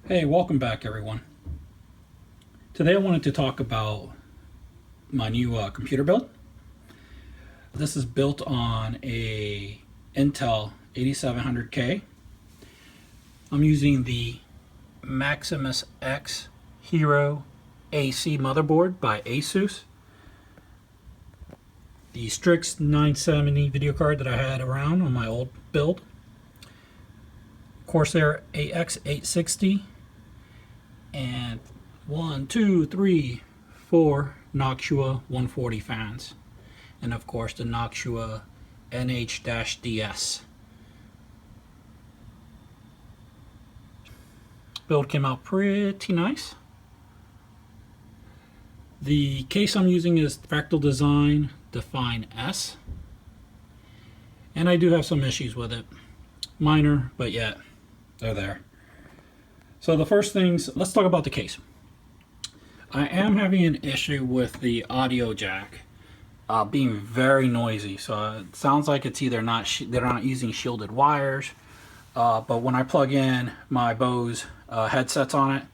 Hey, welcome back everyone. Today I wanted to talk about my new computer build. This is built on a Intel 8700K. I'm using the Maximus X Hero AC motherboard by ASUS. The Strix 970 video card that I had around on my old build. Corsair AX860. And 4 Noctua 140 fans, and of course the Noctua NH-DS. Build came out pretty nice. The case I'm using is Fractal Design Define S, and I do have some issues with it, minor, but yet they're there. So the first things, let's talk about the case. I am having an issue with the audio jack being very noisy. So it sounds like it's either they're not using shielded wires, but when I plug in my Bose headsets on it,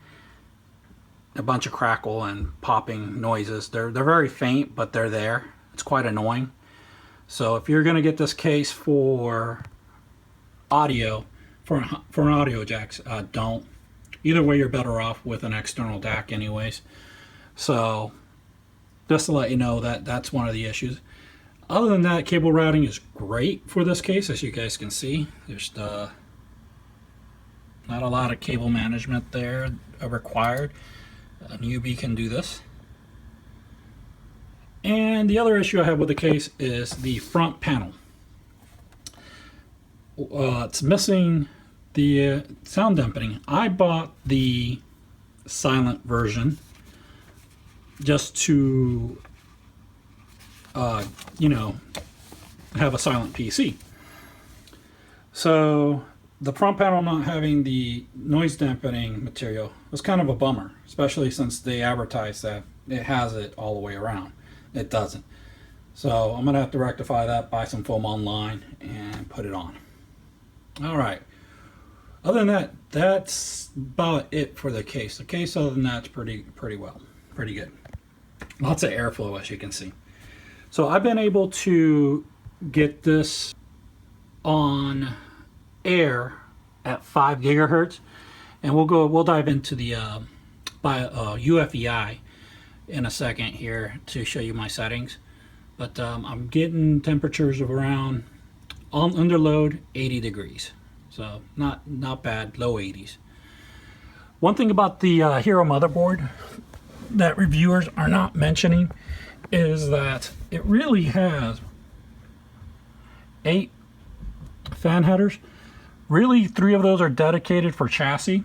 a bunch of crackle and popping noises. They're very faint, but they're there. It's quite annoying. So if you're going to get this case for audio, for an audio jacks, don't. Either way, you're better off with an external DAC anyways. So just to let you know that that's one of the issues. Other than that, cable routing is great for this case. As you guys can see, there's not a lot of cable management there required. A newbie can do this. And the other issue I have with the case is the front panel. It's missing the sound dampening. I bought the silent version just to have a silent PC. So the front panel not having the noise dampening material was kind of a bummer, especially since they advertise that it has it all the way around. It doesn't. So I'm gonna have to rectify that, buy some foam online and put it on. All right. Other than that, that's about it for the case. The case, other than that, is pretty good. Lots of airflow, as you can see. So I've been able to get this on air at 5 gigahertz, and we'll dive into the UFEI in a second here to show you my settings. But I'm getting temperatures of around, under load, 80 degrees. So not bad, low 80s. One thing about the Hero motherboard that reviewers are not mentioning is that it really has 8 fan headers. Really, 3 of those are dedicated for chassis.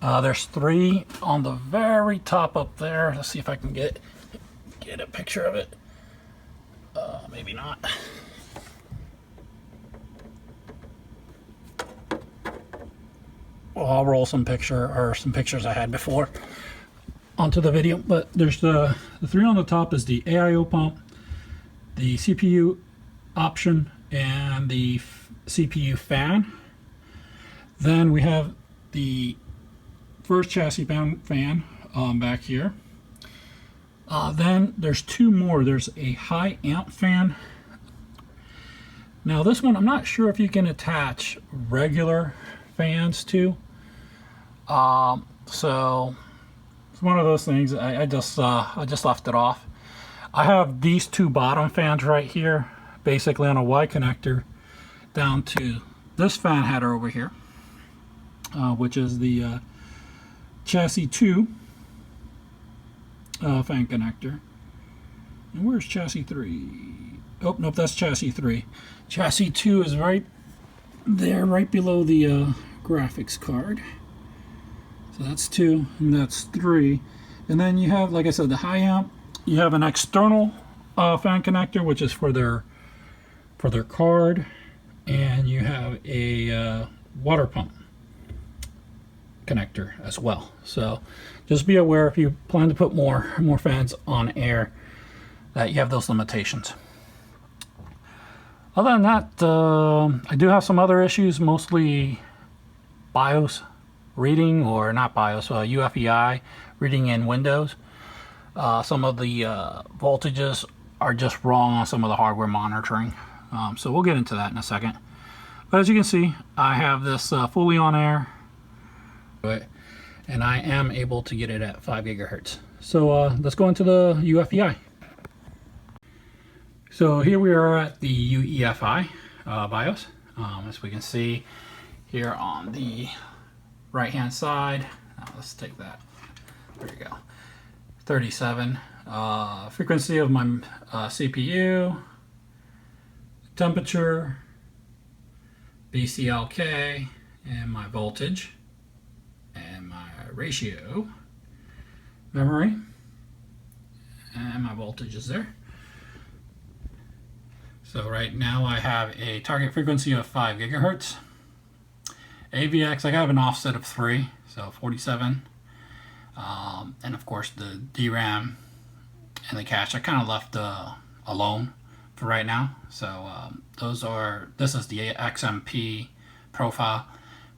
There's 3 on the very top up there. Let's see if I can get a picture of it. Maybe not. Well, I'll roll some pictures I had before onto the video. But there's the 3 on the top is the AIO pump, the CPU option, and the CPU fan. Then we have the first chassis fan back here. Then there's 2 more. There's a high amp fan. Now this one, I'm not sure if you can attach regular fans to. So it's one of those things. I just left it off. I have these 2 bottom fans right here, basically on a Y connector, down to this fan header over here, which is the chassis 2 fan connector. And where's chassis 3? Oh, nope, that's chassis 3. Chassis 2 is right there, right below the graphics card. So that's 2, and that's 3. And then you have, like I said, the high amp. You have an external fan connector, which is for their card, and you have a water pump connector as well. So just be aware if you plan to put more fans on air that you have those limitations. Other than that, I do have some other issues, mostly BIOS reading, or not BIOS, UFEI reading in Windows. Some of the voltages are just wrong on some of the hardware monitoring. So we'll get into that in a second. But as you can see, I have this fully on air, and I am able to get it at 5 gigahertz. So let's go into the UFEI. So here we are at the UEFI BIOS. As we can see here on the right hand side, let's take that, there you go, 37. Frequency of my CPU, temperature, BCLK, and my voltage, and my ratio, memory, and my voltage is there. So right now I have a target frequency of 5 gigahertz. AVX, I have an offset of 3, so 47. And of course the DRAM and the cache I kind of left alone for right now. So this is the XMP profile.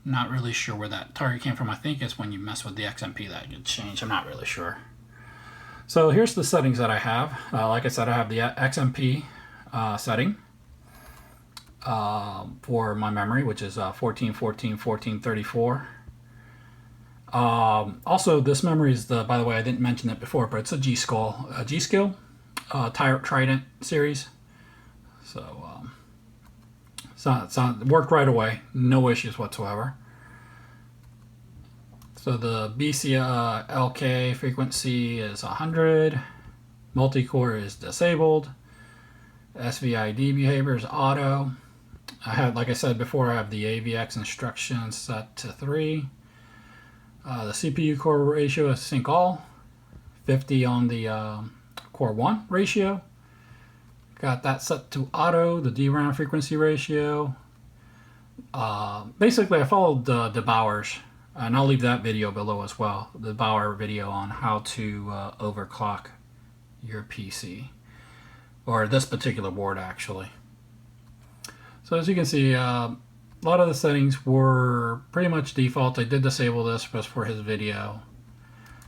I'm not really sure where that target came from. I think it's when you mess with the XMP that you change. I'm not really sure. So here's the settings that I have. Like I said, I have the XMP setting for my memory, which is 14, 14, 14, 34. Also, this memory is by the way, I didn't mention it before, but it's a G.SKILL Trident series. So, it worked right away, no issues whatsoever. So the BCLK frequency is 100, multi-core is disabled, SVID behavior is auto. Like I said before, I have the AVX instructions set to 3. The CPU core ratio is sync all, 50 on the core 1 ratio. Got that set to auto, the DRAM frequency ratio. Basically, I followed the Bauer's, and I'll leave that video below as well, the Bauer video on how to overclock your PC, or this particular board actually. So as you can see, a lot of the settings were pretty much default. I did disable this just for his video.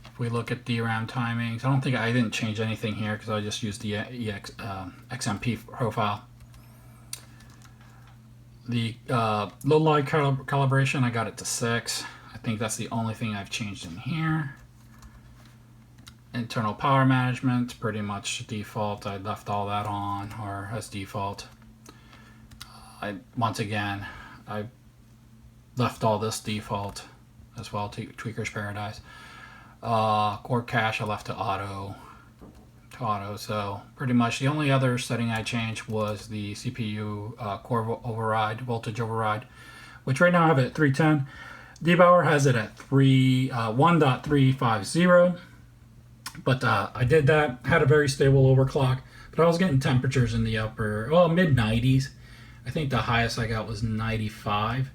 If we look at DRAM timings, I didn't change anything here because I just used the XMP profile. The low light calibration, I got it to 6. I think that's the only thing I've changed in here. Internal power management, pretty much default. I left all that on, or as default. Once again, I left all this default as well, Tweaker's Paradise. Core cache I left to auto. So pretty much the only other setting I changed was the CPU core override, voltage override, which right now I have it at 310. dBauer has it at 1.350. But I did that, had a very stable overclock, but I was getting temperatures in the mid 90s. I think the highest I got was 95.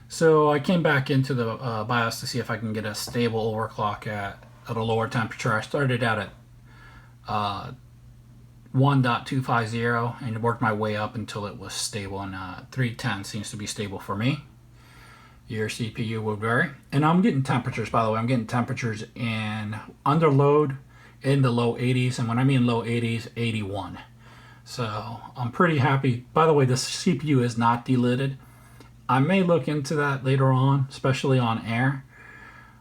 So I came back into the BIOS to see if I can get a stable overclock at a lower temperature. I started out at 1.250 and worked my way up until it was stable, and 310 seems to be stable for me. Your CPU will vary. And I'm getting temperatures, by the way, I'm getting temperatures in under load in the low 80s, and when I mean low 80s, 81. So I'm pretty happy. By the way, this CPU is not delidded. I may look into that later on, especially on air.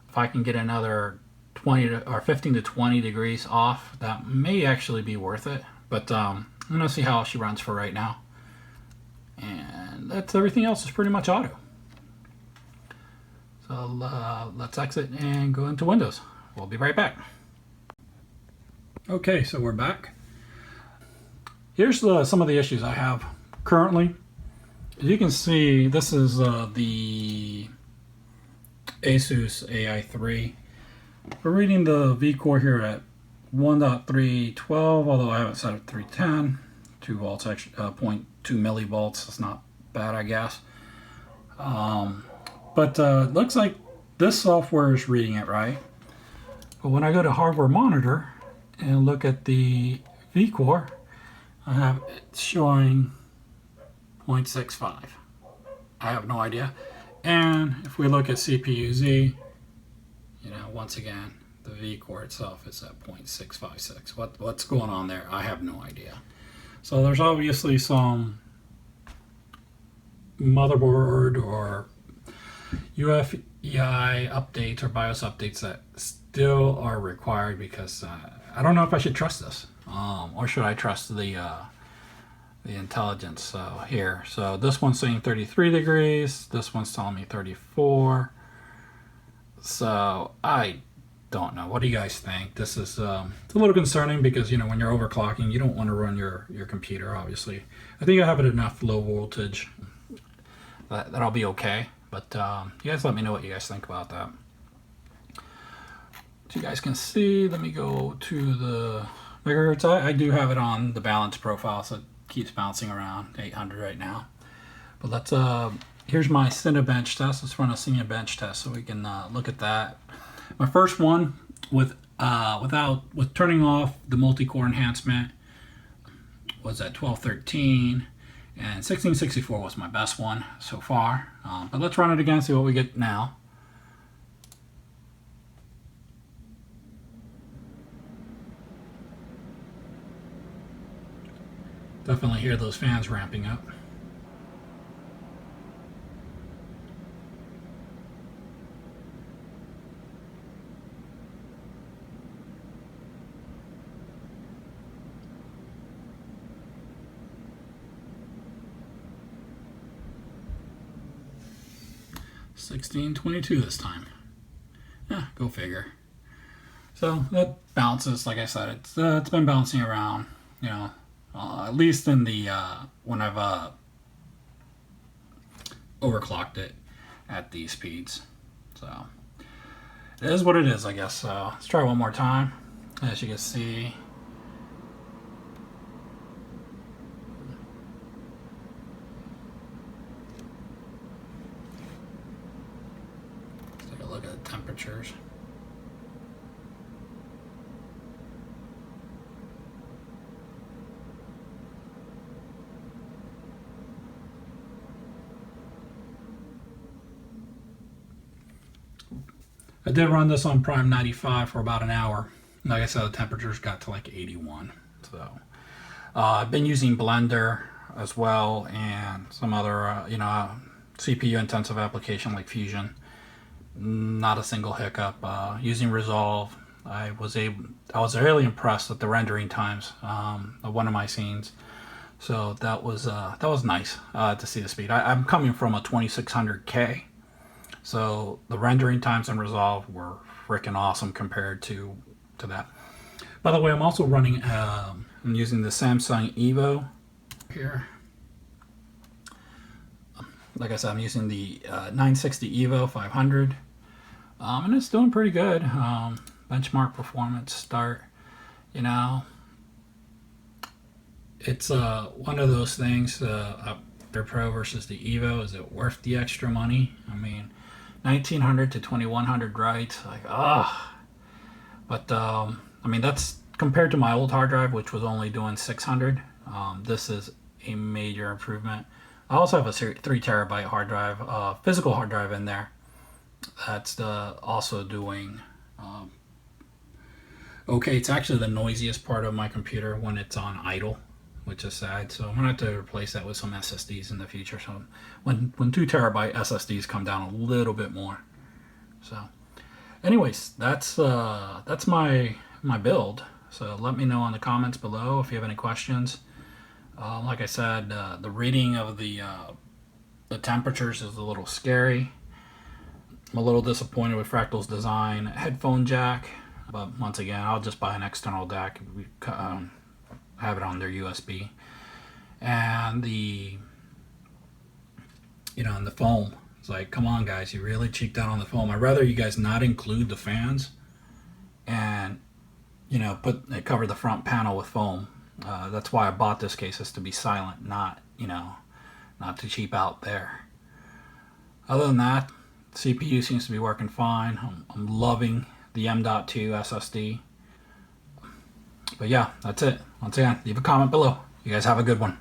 If I can get another 15 to 20 degrees off, that may actually be worth it. But I'm gonna see how she runs for right now. And that's everything else is pretty much auto. So let's exit and go into Windows. We'll be right back. Okay, so we're back. Here's some of the issues I have currently. As you can see, this is the ASUS AI3. We're reading the vCore here at 1.312, although I have it set at 310. 2 volts, 0.2 millivolts. That's not bad, I guess. But looks like this software is reading it right. But when I go to Hardware Monitor and look at the vCore, I have it showing 0.65. I have no idea. And if we look at CPU-Z, you know, once again, the V core itself is at 0.656. What's going on there? I have no idea. So there's obviously some motherboard or UEFI updates or BIOS updates that still are required, because I don't know if I should trust this, or should I trust the intelligence here. So this one's saying 33 degrees, this one's telling me 34. So I don't know. What do you guys think? This is it's a little concerning, because, you know, when you're overclocking, you don't want to run your computer, obviously. I think I have it enough low voltage that'll be okay. But you guys let me know what you guys think about that. So you guys can see, let me go to the megahertz. I do have it on the balance profile, so it keeps bouncing around 800 right now. But let's here's my Cinebench test. Let's run a Cinebench test so we can look at that. My first one with turning off the multi-core enhancement was at 1213, and 1664 was my best one so far. But let's run it again, see what we get now. Definitely hear those fans ramping up. $16.22 this time. Yeah, go figure. So that bounces, like I said, it's been bouncing around, you know, at least in the when I've overclocked it at these speeds. So it is what it is, I guess. So let's try one more time. As you can see, let's take a look at the temperatures. I did run this on Prime 95 for about an hour. Like I said, the temperatures got to like 81. So I've been using Blender as well, and some other you know, CPU intensive application like Fusion. Not a single hiccup. Using Resolve, I was really impressed with the rendering times of one of my scenes. So that was nice to see the speed. I'm coming from a 2600K. So the rendering times in Resolve were freaking awesome compared to that. By the way, I'm also running, I'm using the Samsung Evo here. Like I said, I'm using the 960 Evo 500. And it's doing pretty good. Benchmark performance start, you know. It's one of those things, the Pro versus the Evo. Is it worth the extra money? I mean, 1900 to 2100 writes, like, but I mean, that's compared to my old hard drive, which was only doing 600. This is a major improvement. I also have a 3 terabyte hard drive, physical hard drive in there, that's also doing okay. It's actually the noisiest part of my computer when it's on idle, which is sad. So I'm gonna have to replace that with some SSDs in the future. So when 2 terabyte SSDs come down a little bit more. So anyways, that's my build. So let me know in the comments below if you have any questions. Like I said, the reading of the temperatures is a little scary. I'm a little disappointed with Fractal's design headphone jack, but once again, I'll just buy an external DAC. We have it on their USB, and the and the foam. It's like, come on guys, you really cheaped out on the foam. I'd rather you guys not include the fans and cover the front panel with foam. That's why I bought this case, is to be silent, not to cheap out there. Other than that, CPU seems to be working fine. I'm loving the M.2 SSD. But yeah, that's it. Once again, leave a comment below. You guys have a good one.